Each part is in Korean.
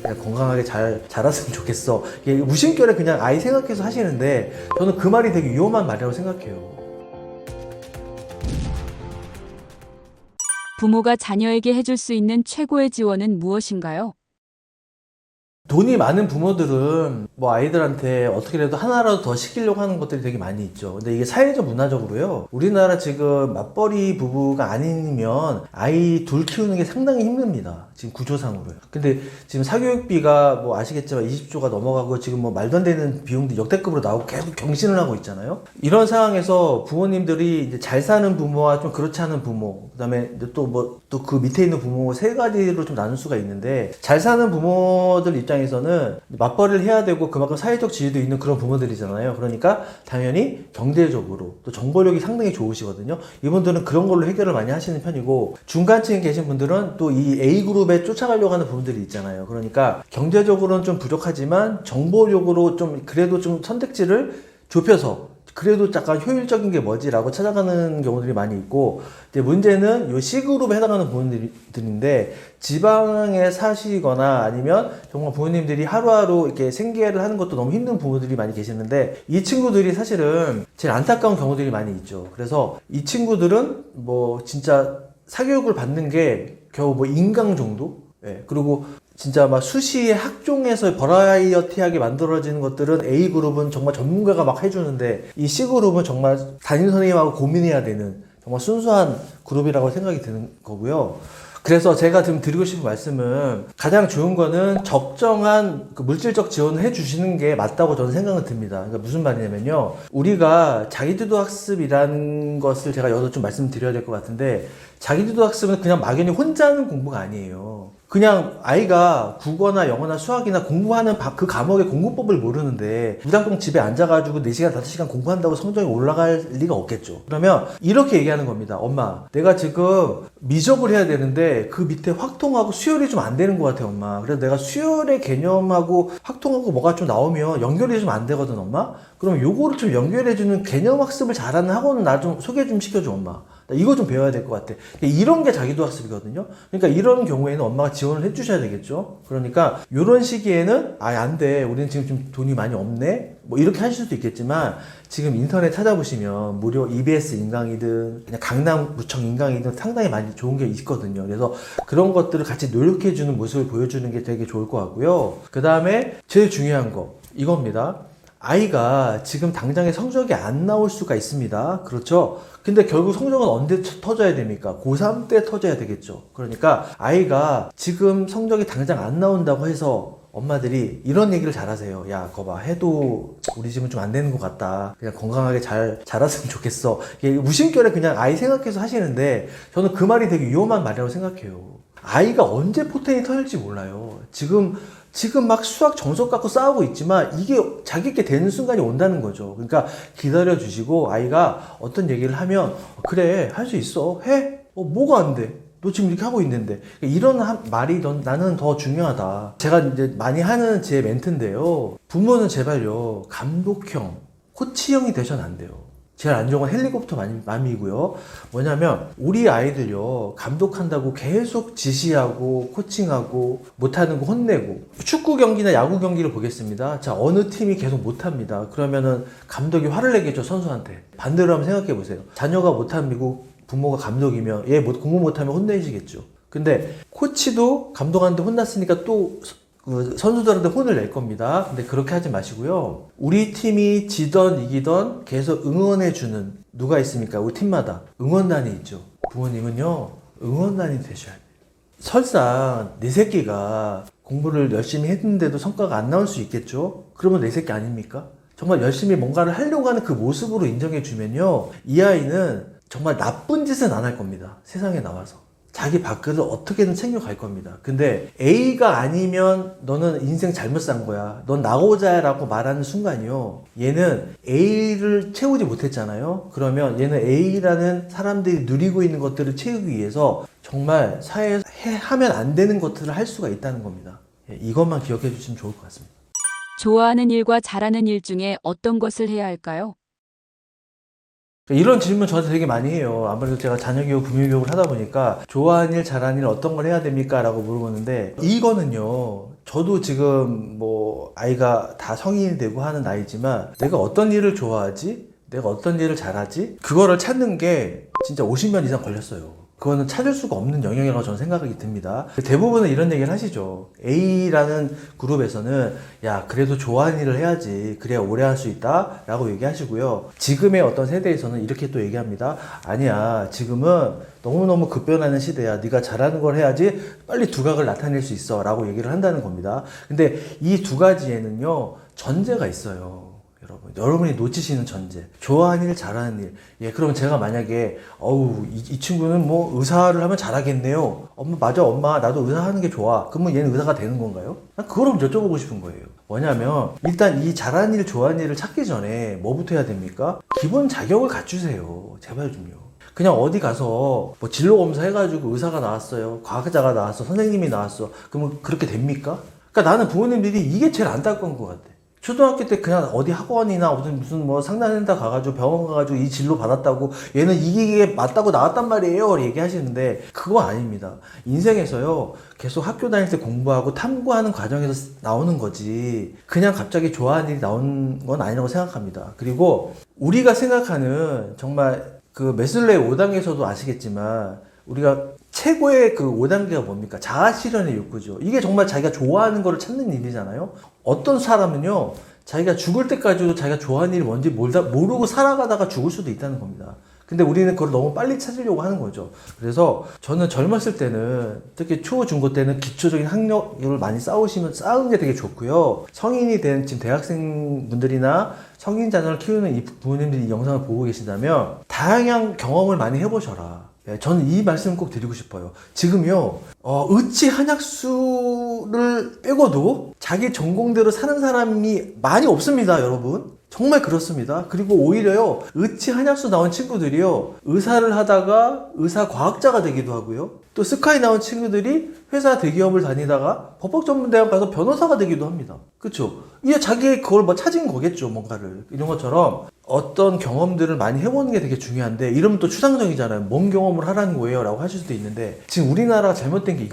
그냥 건강하게 잘 자랐으면 좋겠어. 이게 무심결에 그냥 아이 생각해서 하시는데 저는 그 말이 되게 위험한 말이라고 생각해요. 부모가 자녀에게 해줄 수 있는 최고의 지원은 무엇인가요? 돈이 많은 부모들은 뭐 아이들한테 어떻게라도 하나라도 더 시키려고 하는 것들이 되게 많이 있죠. 근데 이게 사회적 문화적으로요. 우리나라 지금 맞벌이 부부가 아니면 아이 둘 키우는 게 상당히 힘듭니다. 지금 구조상으로요. 근데 지금 사교육비가 뭐 아시겠지만 20조가 넘어가고 지금 뭐 말도 안 되는 비용도 역대급으로 나오고 계속 경신을 하고 있잖아요. 이런 상황에서 부모님들이 이제 잘 사는 부모와 좀 그렇지 않은 부모, 그다음에 또 뭐 또 그 밑에 있는 부모 세 가지로 좀 나눌 수가 있는데, 잘 사는 부모들 입장에서는 맞벌이를 해야 되고 그만큼 사회적 지위도 있는 그런 부모들이잖아요. 그러니까 당연히 경제적으로 또 정보력이 상당히 좋으시거든요. 이분들은 그런 걸로 해결을 많이 하시는 편이고, 중간층에 계신 분들은 또 이 A그룹에 쫓아가려고 하는 부분들이 있잖아요. 그러니까 경제적으로는 좀 부족하지만 정보력으로 좀 그래도 좀 선택지를 좁혀서 그래도 약간 효율적인 게 뭐지라고 찾아가는 경우들이 많이 있고, 이제 문제는 요 C그룹에 해당하는 부모님들인데, 지방에 사시거나 아니면 정말 부모님들이 하루하루 이렇게 생계를 하는 것도 너무 힘든 부모들이 많이 계시는데, 이 친구들이 사실은 제일 안타까운 경우들이 많이 있죠. 그래서 이 친구들은 뭐 진짜 사교육을 받는 게 겨우 뭐 인강 정도? 예, 그리고 진짜 막 수시의 학종에서 버라이어티하게 만들어지는 것들은 A그룹은 정말 전문가가 막 해주는데, 이 C그룹은 정말 담임 선생님하고 고민해야 되는 정말 순수한 그룹이라고 생각이 드는 거고요. 그래서 제가 지금 드리고 싶은 말씀은, 가장 좋은 거는 적정한 그 물질적 지원을 해주시는 게 맞다고 저는 생각은 듭니다. 그러니까 무슨 말이냐면요. 우리가 자기주도 학습이라는 것을 제가 여기서 좀 말씀드려야 될 것 같은데, 자기주도 학습은 그냥 막연히 혼자 하는 공부가 아니에요. 그냥 아이가 국어나 영어나 수학이나 공부하는 그 과목의 공부법을 모르는데 무작정 집에 앉아가지고 4시간, 5시간 공부한다고 성적이 올라갈 리가 없겠죠. 그러면 이렇게 얘기하는 겁니다. 엄마, 내가 지금 미적을 해야 되는데 그 밑에 확통하고 수열이 좀 안 되는 것 같아, 엄마. 그래서 내가 수열의 개념하고 확통하고 뭐가 좀 나오면 연결이 좀 안 되거든, 엄마. 그럼 요거를 좀 연결해주는 개념 학습을 잘하는 학원 나 좀 소개 좀 시켜줘, 엄마. 나 이거 좀 배워야 될 것 같아. 이런 게 자기도 학습이거든요. 그러니까 이런 경우에는 엄마가 지원을 해주셔야 되겠죠. 그러니까 이런 시기에는 안 돼, 우리는 지금 좀 돈이 많이 없네, 뭐 이렇게 하실 수도 있겠지만, 지금 인터넷 찾아보시면 무료 EBS 인강이든 그냥 강남구청 인강이든 상당히 많이 좋은 게 있거든요. 그래서 그런 것들을 같이 노력해주는 모습을 보여주는 게 되게 좋을 것 같고요. 그 다음에 제일 중요한 거 이겁니다. 아이가 지금 당장에 성적이 안 나올 수가 있습니다. 그렇죠? 근데 결국 성적은 언제 터져야 됩니까? 고3 때 터져야 되겠죠. 그러니까 아이가 지금 성적이 당장 안 나온다고 해서 엄마들이 이런 얘기를 잘하세요. 야, 그거 봐, 해도 우리 집은 좀 안 되는 것 같다. 그냥 건강하게 잘 자랐으면 좋겠어. 이게 무심결에 그냥 아이 생각해서 하시는데 저는 그 말이 되게 위험한 말이라고 생각해요. 아이가 언제 포텐이 터질지 몰라요. 지금 막 수학 정석 갖고 싸우고 있지만 이게 자기께 되는 순간이 온다는 거죠. 그러니까 기다려 주시고, 아이가 어떤 얘기를 하면 그래, 할 수 있어, 해. 뭐가 안 돼? 너 지금 이렇게 하고 있는데. 이런 말이 나는 더 중요하다. 제가 이제 많이 하는 제 멘트인데요. 부모는 제발요, 감독형, 코치형이 되셔는 안 돼요. 제일 안 좋은 건 헬리콥터 맘이고요. 뭐냐면 우리 아이들요, 감독한다고 계속 지시하고 코칭하고 못하는 거 혼내고, 축구 경기나 야구 경기를 보겠습니다. 자, 어느 팀이 계속 못합니다. 그러면은 감독이 화를 내겠죠, 선수한테. 반대로 한번 생각해 보세요. 자녀가 못하고 부모가 감독이면 얘 공부 못하면 혼내시겠죠. 근데 코치도 감독한테 혼났으니까 또 그 선수들한테 혼을 낼 겁니다. 근데 그렇게 하지 마시고요. 우리 팀이 지던 이기던 계속 응원해주는 누가 있습니까? 우리 팀마다 응원단이 있죠. 부모님은요, 응원단이 되셔야 돼요. 설사 내 새끼가 공부를 열심히 했는데도 성과가 안 나올 수 있겠죠? 그러면 내 새끼 아닙니까? 정말 열심히 뭔가를 하려고 하는 그 모습으로 인정해주면요, 이 아이는 정말 나쁜 짓은 안 할 겁니다. 세상에 나와서. 자기 밥그릇을 어떻게든 챙겨갈 겁니다. 근데 A가 아니면 너는 인생 잘못 산 거야, 넌 나고자 라고 말하는 순간이요, 얘는 A를 채우지 못했잖아요. 그러면 얘는 A라는 사람들이 누리고 있는 것들을 채우기 위해서 정말 사회에서 하면 안 되는 것들을 할 수가 있다는 겁니다. 이것만 기억해 주시면 좋을 것 같습니다. 좋아하는 일과 잘하는 일 중에 어떤 것을 해야 할까요? 이런 질문 저한테 되게 많이 해요. 아무래도 제가 자녀교육, 부모교육을 하다 보니까 좋아하는 일, 잘하는 일 어떤 걸 해야 됩니까? 라고 물어보는데 이거는요. 저도 지금 뭐 아이가 다 성인이 되고 하는 나이지만 내가 어떤 일을 좋아하지? 내가 어떤 일을 잘하지? 그거를 찾는 게 진짜 50년 이상 걸렸어요. 그거는 찾을 수가 없는 영역이라고 저는 생각이 듭니다. 대부분은 이런 얘기를 하시죠. A라는 그룹에서는 야 그래도 좋아하는 일을 해야지 그래야 오래 할 수 있다 라고 얘기하시고요. 지금의 어떤 세대에서는 이렇게 또 얘기합니다. 아니야 지금은 너무너무 급변하는 시대야. 네가 잘하는 걸 해야지 빨리 두각을 나타낼 수 있어 라고 얘기를 한다는 겁니다. 근데 이 두 가지에는요 전제가 있어요. 여러분이 놓치시는 전제. 좋아하는 일, 잘하는 일. 예, 그러면 제가 만약에, 이 친구는 뭐 의사를 하면 잘하겠네요. 엄마, 맞아, 엄마. 나도 의사 하는 게 좋아. 그러면 얘는 의사가 되는 건가요? 난 그걸 한번 여쭤보고 싶은 거예요. 뭐냐면, 일단 이 잘하는 일, 좋아하는 일을 찾기 전에 뭐부터 해야 됩니까? 기본 자격을 갖추세요. 제발 좀요. 그냥 어디 가서 뭐 진로 검사 해가지고 의사가 나왔어요. 과학자가 나왔어. 선생님이 나왔어. 그러면 그렇게 됩니까? 그러니까 나는 부모님들이 이게 제일 안타까운 것 같아. 초등학교 때 그냥 어디 학원이나 무슨 뭐 상담센터 가가지고 병원 가가지고 이 진로 받았다고 얘는 이게 맞다고 나왔단 말이에요 얘기하시는데 그거 아닙니다. 인생에서요 계속 학교 다닐 때 공부하고 탐구하는 과정에서 나오는 거지 그냥 갑자기 좋아하는 일이 나오는 건 아니라고 생각합니다. 그리고 우리가 생각하는 정말 그 메슬로의 5단계에서도 아시겠지만 우리가 최고의 그 5단계가 뭡니까? 자아실현의 욕구죠. 이게 정말 자기가 좋아하는 거를 찾는 일이잖아요. 어떤 사람은요, 자기가 죽을 때까지도 자기가 좋아하는 일이 뭔지 모르고 살아가다가 죽을 수도 있다는 겁니다. 근데 우리는 그걸 너무 빨리 찾으려고 하는 거죠. 그래서 저는 젊었을 때는 특히 초, 중고 때는 기초적인 학력을 많이 쌓은 게 되게 좋고요. 성인이 된 지금 대학생분들이나 성인 자녀를 키우는 이 부모님들이 이 영상을 보고 계신다면 다양한 경험을 많이 해보셔라. 예, 저는 이 말씀을 꼭 드리고 싶어요. 지금요, 의치 한약수를 빼고도 자기 전공대로 사는 사람이 많이 없습니다, 여러분. 정말 그렇습니다. 그리고 오히려요, 의치 한약수 나온 친구들이요, 의사를 하다가 의사 과학자가 되기도 하고요. 또 스카이 나온 친구들이 회사 대기업을 다니다가 법학전문대학 가서 변호사가 되기도 합니다. 그쵸? 이게 자기 그걸 뭐 찾은 거겠죠, 뭔가를. 이런 것처럼 어떤 경험들을 많이 해보는 게 되게 중요한데, 이러면 또 추상적이잖아요. 뭔 경험을 하라는 거예요? 라고 하실 수도 있는데, 지금 우리나라가 잘못된 게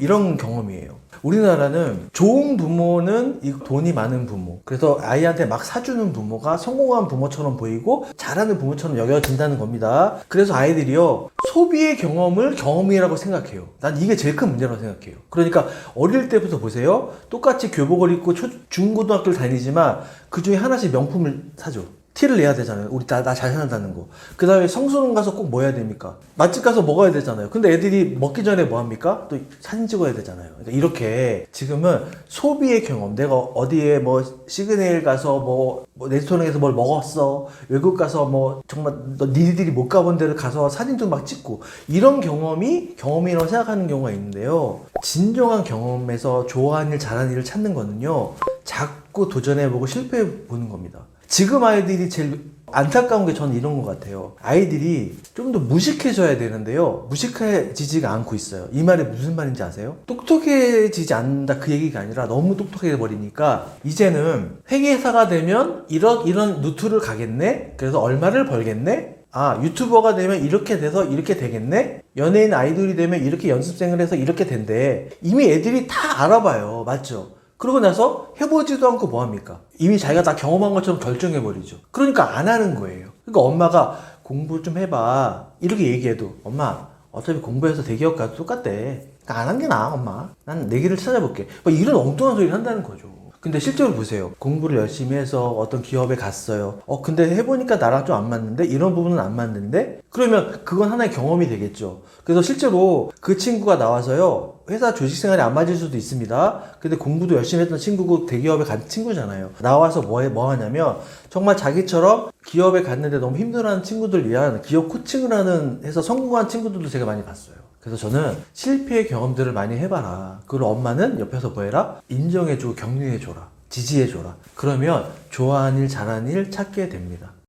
이런 경험이에요. 우리나라는 좋은 부모는 돈이 많은 부모. 그래서 아이한테 막 사주는 부모가 성공한 부모처럼 보이고 잘하는 부모처럼 여겨진다는 겁니다. 그래서 아이들이요, 소비의 경험을 경험이라고 생각해요. 난 이게 제일 큰 문제라고 생각해요. 그러니까 어릴 때부터 보세요. 똑같이 교복을 입고 중고등학교를 다니지만 그 중에 하나씩 명품을 사줘. 티를 내야 되잖아요. 우리 나 잘 산다는 거. 그 다음에 성수동 가서 꼭 뭐 해야 됩니까? 맛집 가서 먹어야 되잖아요. 근데 애들이 먹기 전에 뭐 합니까? 또 사진 찍어야 되잖아요. 그러니까 이렇게 지금은 소비의 경험. 내가 어디에 뭐 시그네일 가서 뭐 레스토랑에서 뭘 먹었어. 외국 가서 뭐 정말 니들이 못 가본 데를 가서 사진도 막 찍고 이런 경험이 경험이라고 생각하는 경우가 있는데요. 진정한 경험에서 좋아하는 일, 잘하는 일을 찾는 거는요. 자꾸 도전해보고 실패해보는 겁니다. 지금 아이들이 제일 안타까운 게 저는 이런 것 같아요. 아이들이 좀 더 무식해져야 되는데요. 무식해지지가 않고 있어요. 이 말이 무슨 말인지 아세요? 똑똑해지지 않는다 그 얘기가 아니라 너무 똑똑해 버리니까 이제는 회계사가 되면 이런 루트를 가겠네? 그래서 얼마를 벌겠네? 아, 유튜버가 되면 이렇게 돼서 이렇게 되겠네? 연예인 아이돌이 되면 이렇게 연습생을 해서 이렇게 된대. 이미 애들이 다 알아봐요. 맞죠? 그러고 나서 해보지도 않고 뭐합니까? 이미 자기가 다 경험한 것처럼 결정해버리죠. 그러니까 안 하는 거예요. 그러니까 엄마가 공부 좀 해봐. 이렇게 얘기해도 엄마 어차피 공부해서 대기업 가도 똑같대. 그러니까 안 한 게 나아 엄마. 난 내 길을 찾아볼게. 뭐 이런 엉뚱한 소리를 한다는 거죠. 근데 실제로 보세요. 공부를 열심히 해서 어떤 기업에 갔어요. 근데 해보니까 나랑 좀 안 맞는데? 이런 부분은 안 맞는데? 그러면 그건 하나의 경험이 되겠죠. 그래서 실제로 그 친구가 나와서요. 회사 조직 생활이 안 맞을 수도 있습니다. 근데 공부도 열심히 했던 친구고 대기업에 간 친구잖아요. 나와서 뭐 하냐면 정말 자기처럼 기업에 갔는데 너무 힘들어하는 친구들 위한 기업 코칭을 해서 성공한 친구들도 제가 많이 봤어요. 그래서 저는 실패의 경험들을 많이 해봐라. 그리고 엄마는 옆에서 뭐 해라? 인정해주고 격려해줘라. 지지해줘라. 그러면 좋아하는 일, 잘하는 일 찾게 됩니다.